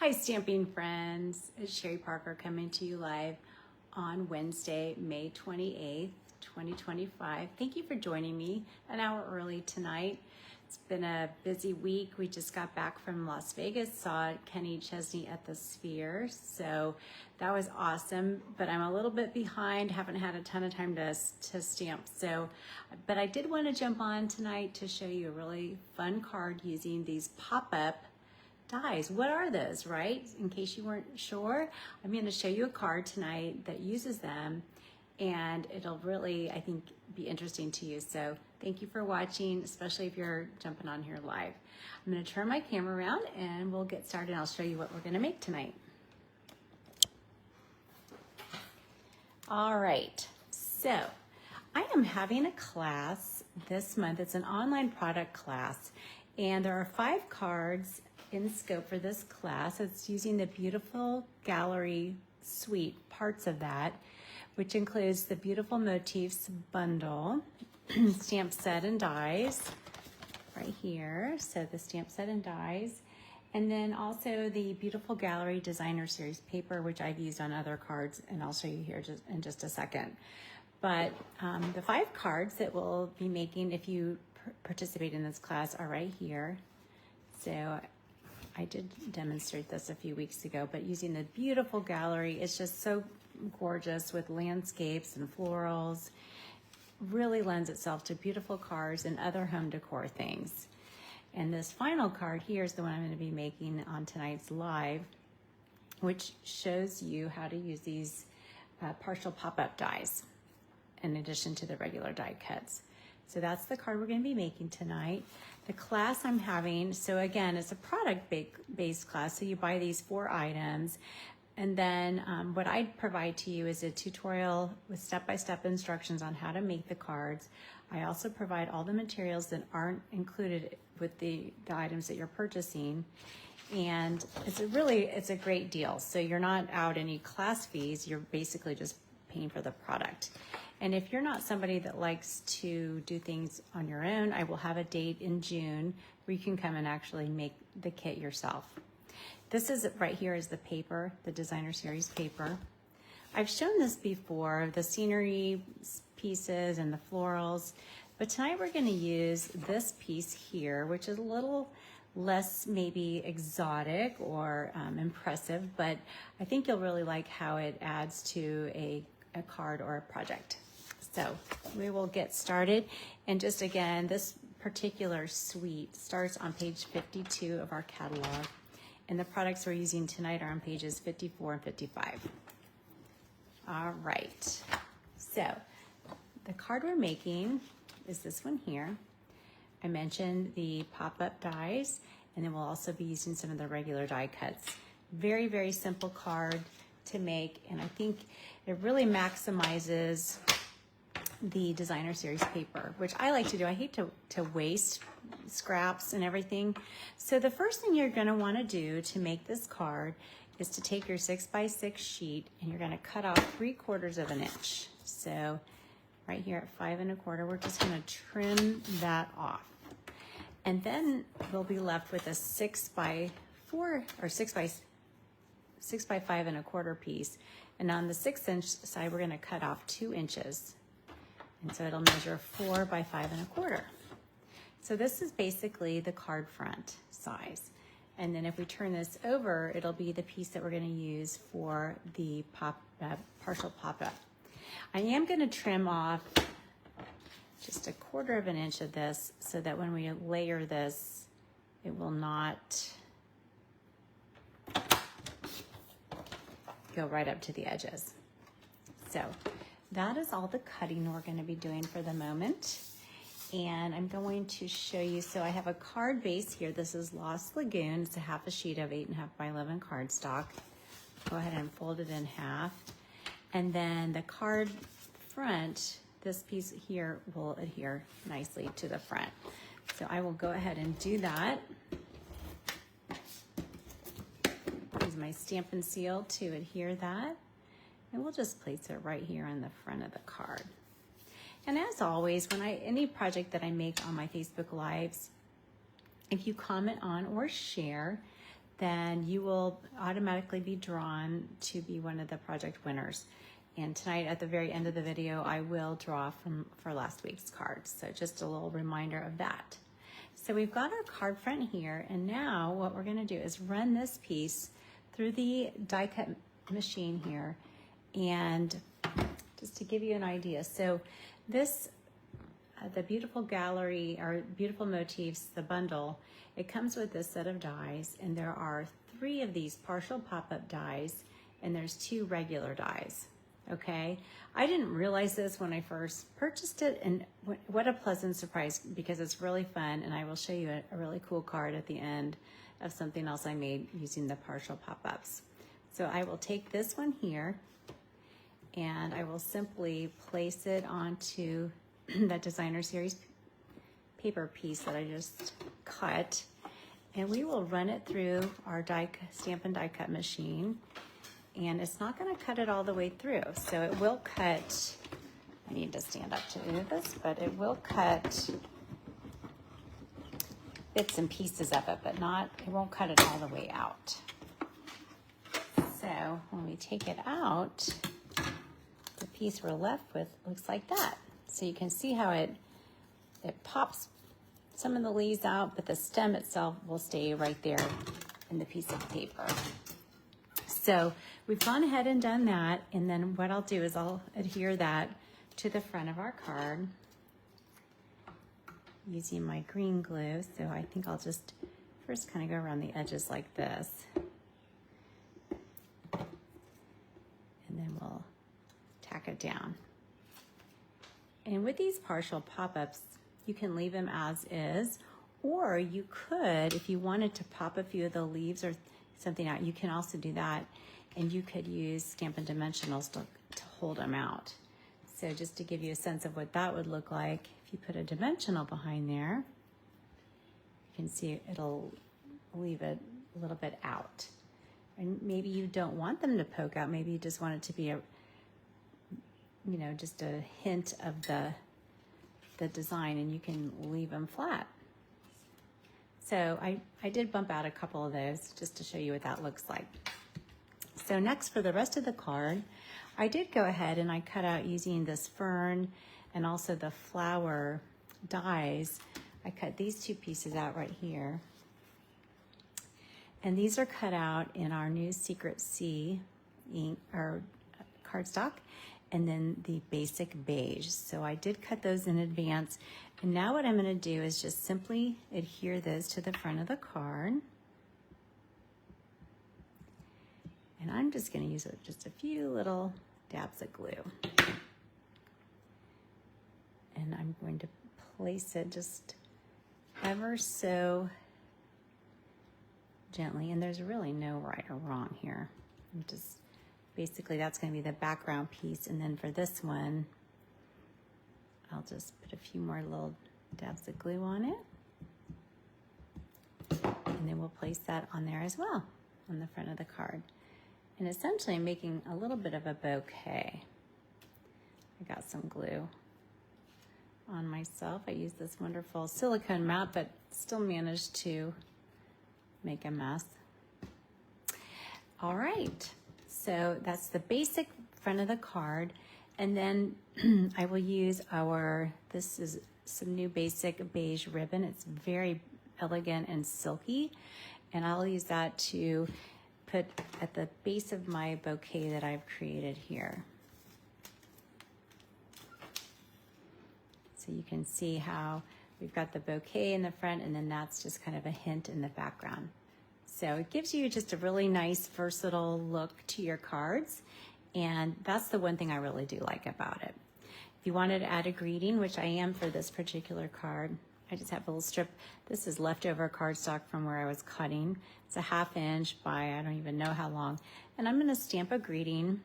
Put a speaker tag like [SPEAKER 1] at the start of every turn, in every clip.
[SPEAKER 1] Hi, stamping friends. It's Sherry Parker coming to you live on Wednesday, May 28th, 2025. Thank you for joining me an hour early tonight. It's been a busy week. We just got back from Las Vegas, saw Kenny Chesney at the Sphere, so that was awesome, but I'm a little bit behind, haven't had a ton of time to stamp, but I did want to jump on tonight to show you a really fun card using these pop-up dies. What are those, right? In case you weren't sure, I'm going to show you a card tonight that uses them, and it'll really, I think, be interesting to you. So thank you for watching, especially if you're jumping on here live. I'm going to turn my camera around and we'll get started, and I'll show you what we're going to make tonight. All right, so I am having a class this month. It's an online product class, and there are 5 cards in scope for this class. It's using the beautiful gallery suite, parts of that, which includes the beautiful Motifs bundle, stamp set and dies right here. So the stamp set and dies, and then also the beautiful gallery designer series paper, which I've used on other cards, and I'll show you here in just a second. But the 5 cards that we'll be making if you participate in this class are right here. So I did demonstrate this a few weeks ago, but using the beautiful gallery, it's just so gorgeous with landscapes and florals. Really lends itself to beautiful cards and other home decor things. And this final card here is the one I'm going to be making on tonight's live, which shows you how to use these partial pop-up dies in addition to the regular die cuts. So that's the card we're going to be making tonight. The class I'm having, so again, it's a product-based class, so you buy these 4 items, and then what I provide to you is a tutorial with step-by-step instructions on how to make the cards. I also provide all the materials that aren't included with the items that you're purchasing, and it's a great deal. So you're not out any class fees, you're basically just paying for the product. And if you're not somebody that likes to do things on your own, I will have a date in June where you can come and actually make the kit yourself. This is right here is the paper, the designer series paper. I've shown this before, the scenery pieces and the florals, but tonight we're going to use this piece here, which is a little less maybe exotic or impressive, but I think you'll really like how it adds to a card or a project. So we will get started, and just again, this particular suite starts on page 52 of our catalog, and the products we're using tonight are on pages 54 and 55. All right, so the card we're making is this one here. I mentioned the pop-up dies, and then we'll also be using some of the regular die cuts. Very, very simple card to make, and I think it really maximizes the designer series paper, which I like to do. I hate to waste scraps and everything. So the first thing you're going to want to do to make this card is to take your 6x6 sheet, and you're going to cut off 3/4 of an inch. So right here at 5 1/4, we're just going to trim that off, and then we'll be left with a 6x4 or 6x5 1/4 piece. And on the 6-inch side, we're going to cut off 2 inches. And so it'll measure 4 by 5 1/4. So this is basically the card front size. And then if we turn this over, it'll be the piece that we're going to use for the partial pop-up. I am going to trim off just 1/4 of an inch of this so that when we layer this, it will not go right up to the edges. So that is all the cutting we're going to be doing for the moment. And I'm going to show you, so I have a card base here. This is Lost Lagoon. It's a 1/2 sheet of 8.5 by 11 cardstock. Go ahead and fold it in half. And then the card front, this piece here will adhere nicely to the front. So I will go ahead and do that. Use my Stamp and Seal to adhere that. And we'll just place it right here on the front of the card. And as always, when any project that I make on my Facebook Lives, if you comment on or share, then you will automatically be drawn to be one of the project winners. And tonight at the very end of the video, I will draw for last week's cards. So just a little reminder of that. So we've got our card front here, and now what we're gonna do is run this piece through the die cut machine here. And just to give you an idea, so this, the Beautiful Gallery, or Beautiful Motifs, the bundle, it comes with this set of dies, and there are 3 of these partial pop-up dies, and there's 2 regular dies. Okay, I didn't realize this when I first purchased it, and what a pleasant surprise, because it's really fun, and I will show you a really cool card at the end of something else I made using the partial pop-ups. So I will take this one here, and I will simply place it onto that Designer Series paper piece that I just cut, and we will run it through our stamp and die cut machine. And it's not going to cut it all the way through. So it will cut, I need to stand up to do this, but it will cut bits and pieces of it, but it won't cut it all the way out. So when we take it out, the piece we're left with looks like that. So you can see how it pops some of the leaves out, but the stem itself will stay right there in the piece of paper. So we've gone ahead and done that, and then what I'll do is I'll adhere that to the front of our card using my green glue. So I think I'll just first kind of go around the edges like this, and then we'll tack it down. And with these partial pop-ups, you can leave them as is, or you could, if you wanted to pop a few of the leaves or something out, you can also do that, and you could use Stampin' Dimensionals to hold them out. So just to give you a sense of what that would look like, if you put a dimensional behind there, you can see it'll leave it a little bit out. And maybe you don't want them to poke out, maybe you just want it to be just a hint of the design, and you can leave them flat. So I did bump out a couple of those just to show you what that looks like. So next, for the rest of the card, I did go ahead and I cut out using this fern and also the flower dies. I cut these 2 pieces out right here. And these are cut out in our new Secret C ink or cardstock, and then the basic beige. So I did cut those in advance. And now what I'm gonna do is just simply adhere those to the front of the card. And I'm just gonna use just a few little dabs of glue. And I'm going to place it just ever so gently. And there's really no right or wrong here. Basically that's gonna be the background piece. And then for this one, I'll just put a few more little dabs of glue on it. And then we'll place that on there as well, on the front of the card. And essentially I'm making a little bit of a bouquet. I got some glue on myself. I used this wonderful silicone mat, but still managed to make a mess. All right, so that's the basic front of the card. And then I will use this is some new basic beige ribbon. It's very elegant and silky. And I'll use that to put at the base of my bouquet that I've created here. So you can see how we've got the bouquet in the front, and then that's just kind of a hint in the background. So it gives you just a really nice, versatile look to your cards. And that's the one thing I really do like about it. If you wanted to add a greeting, which I am for this particular card, I just have a little strip. This is leftover cardstock from where I was cutting. It's a 1/2 inch by I don't even know how long. And I'm gonna stamp a greeting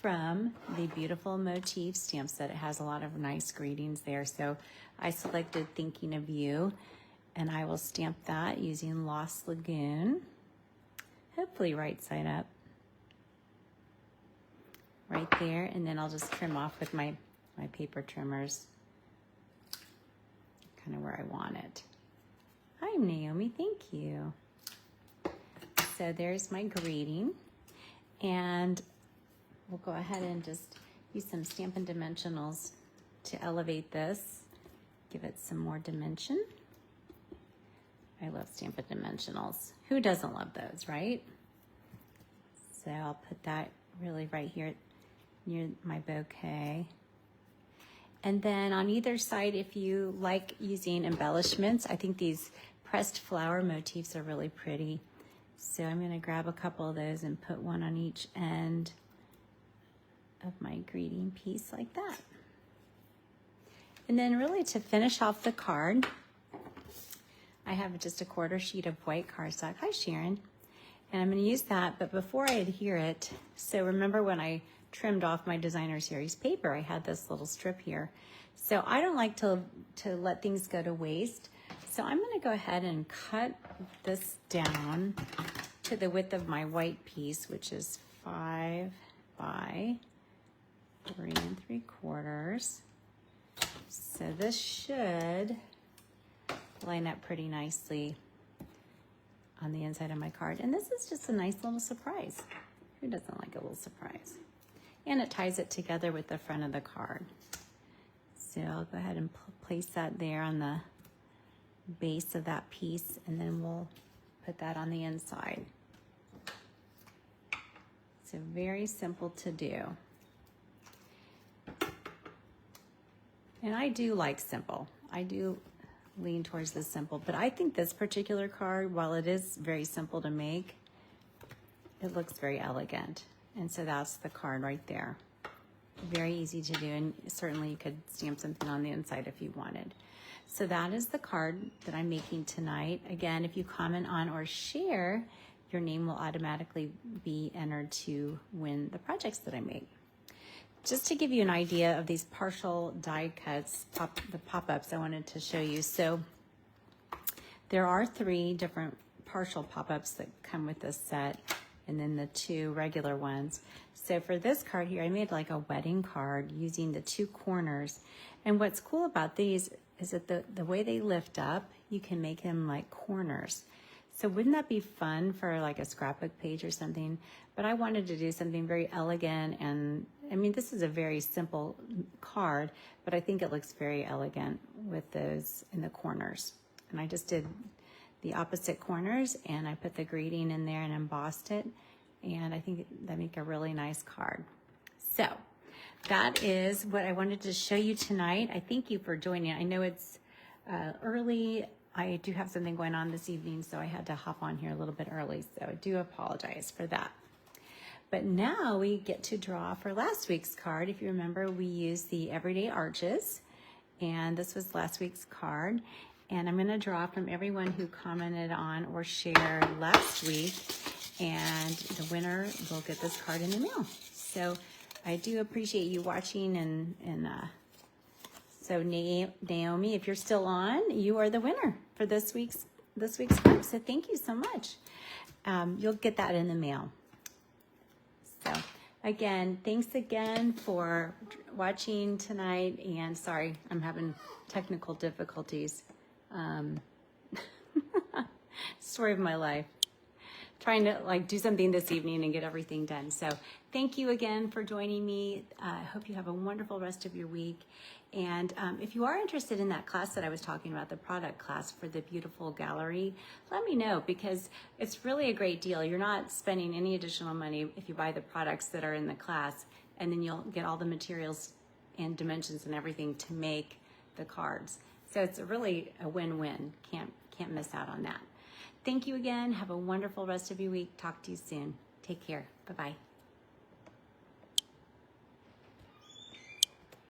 [SPEAKER 1] from the Beautiful Motifs stamp set. It has a lot of nice greetings there. So I selected Thinking of You, and I will stamp that using Lost Lagoon, hopefully right side up. Right there, and then I'll just trim off with my paper trimmers kind of where I want it. Hi Naomi, thank you. So there's my greeting. And we'll go ahead and just use some Stampin' Dimensionals to elevate this, give it some more dimension. I love Stampin' Dimensionals. Who doesn't love those, right? So I'll put that really right here near my bouquet. And then on either side, if you like using embellishments, I think these pressed flower motifs are really pretty. So I'm gonna grab a couple of those and put one on each end of my greeting piece like that. And then really to finish off the card, I have just a 1/4 sheet of white cardstock. Hi, Sharon. And I'm going to use that, but before I adhere it, so remember when I trimmed off my designer series paper, I had this little strip here. So I don't like to let things go to waste. So I'm going to go ahead and cut this down to the width of my white piece, which is 5 by 3 3/4. So this should line up pretty nicely on the inside of my card. And this is just a nice little surprise. Who doesn't like a little surprise? And it ties it together with the front of the card. So I'll go ahead and place that there on the base of that piece, and then we'll put that on the inside. So very simple to do. And I do like simple. I do lean towards the simple, but I think this particular card, while it is very simple to make, it looks very elegant. And so that's the card right there. Very easy to do, and certainly you could stamp something on the inside if you wanted. So that is the card that I'm making tonight. Again, if you comment on or share, your name will automatically be entered to win the projects that I make. Just to give you an idea of these partial die cuts, the pop-ups I wanted to show you. So there are 3 different partial pop-ups that come with this set, and then the 2 regular ones. So for this card here, I made like a wedding card using the 2 corners. And what's cool about these is that the way they lift up, you can make them like corners. So wouldn't that be fun for like a scrapbook page or something? But I wanted to do something very elegant, and I mean, this is a very simple card, but I think it looks very elegant with those in the corners. And I just did the opposite corners, and I put the greeting in there and embossed it, and I think that make a really nice card. So that is what I wanted to show you tonight. I thank you for joining. I know it's early. I do have something going on this evening, so I had to hop on here a little bit early, so I do apologize for that. But now we get to draw for last week's card. If you remember, we used the Everyday Arches, and this was last week's card. And I'm going to draw from everyone who commented on or shared last week, and the winner will get this card in the mail. So I do appreciate you watching, and so Naomi, if you're still on, you are the winner for this week's card. So thank you so much. You'll get that in the mail. So again, thanks again for watching tonight, and sorry, I'm having technical difficulties. Story of my life. Trying to like do something this evening and get everything done. So thank you again for joining me. I hope you have a wonderful rest of your week. And if you are interested in that class that I was talking about, the product class for the beautiful gallery, let me know, because it's really a great deal. You're not spending any additional money if you buy the products that are in the class, and then you'll get all the materials and dimensions and everything to make the cards. So it's really a win-win. Can't miss out on that. Thank you again. Have a wonderful rest of your week. Talk to you soon. Take care. Bye-bye.